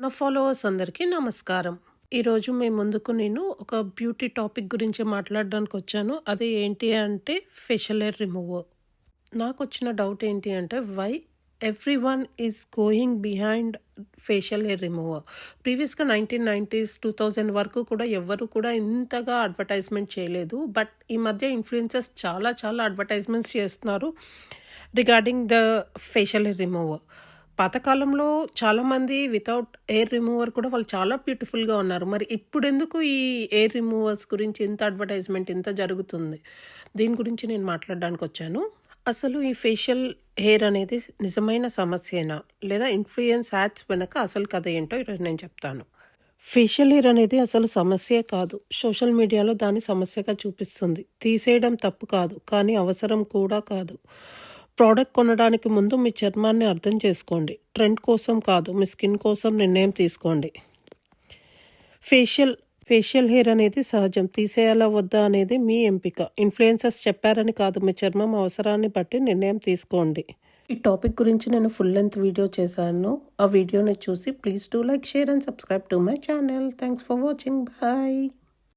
నా ఫాలోవర్స్ అందరికీ నమస్కారం. ఈరోజు మీ ముందుకు నేను ఒక బ్యూటీ టాపిక్ గురించి మాట్లాడడానికి వచ్చాను. అది ఏంటి అంటే ఫేషియల్ హెయిర్ రిమూవర్. నాకొచ్చిన డౌట్ ఏంటి అంటే why everyone is going behind facial hair remover. ప్రీవియస్‌గా 1990s, 2000 వరకు కూడా ఎవ్వరు కూడా ఇంతగా అడ్వర్టైజ్‌మెంట్ చేయలేదు. బట్ ఈ మధ్య ఇన్‌ఫ్లుయెన్సర్స్ చాలా చాలా అడ్వర్టైజ్‌మెంట్స్ చేస్తున్నారు regarding the facial hair remover. పాతకాలంలో చాలామంది వితౌట్ ఎయిర్ రిమూవర్ కూడా వాళ్ళు చాలా బ్యూటిఫుల్‌గా ఉన్నారు. మరి ఇప్పుడెందుకు ఈ ఎయిర్ రిమూవర్స్ గురించి ఇంత అడ్వర్టైజ్‌మెంట్ ఇంత జరుగుతుంది? దీని గురించి నేను మాట్లాడడానికొచ్చాను. అసలు ఈ ఫేషియల్ హెయిర్ అనేది నిజమైన సమస్యేనా? లేదా ఇన్‌ఫ్లుయెన్స్ యాడ్స్ వెనక అసలు కథ ఏంటో ఈరోజు నేను చెప్తాను. ఫేషియల్ హెయిర్ అనేది అసలు సమస్యే కాదు. సోషల్ మీడియాలో దాన్ని సమస్యగా చూపిస్తుంది. తీసేయడం తప్పు కాదు, కానీ అవసరం కూడా కాదు. ప్రోడక్ట్ కొనడానికి ముందు మీ చర్మాన్ని అర్థం చేసుకోండి. ట్రెండ్ కోసం కాదు, మీ స్కిన్ కోసం నిర్ణయం తీసుకోండి. ఫేషియల్ ఫేషియల్ హెయిర్ అనేది సహజం. తీసేయాలా వద్దా అనేది మీ ఎంపిక. ఇన్‌ఫ్లుయెన్సర్స్ చెప్పారని కాదు, మీ చర్మం అవసరాన్ని బట్టి నిర్ణయం తీసుకోండి. ఈ టాపిక్ గురించి నేను ఫుల్ లెంత్ వీడియో చేశాను. ఆ వీడియోని చూసి please do like, share and subscribe to my channel. Thanks for watching. Bye.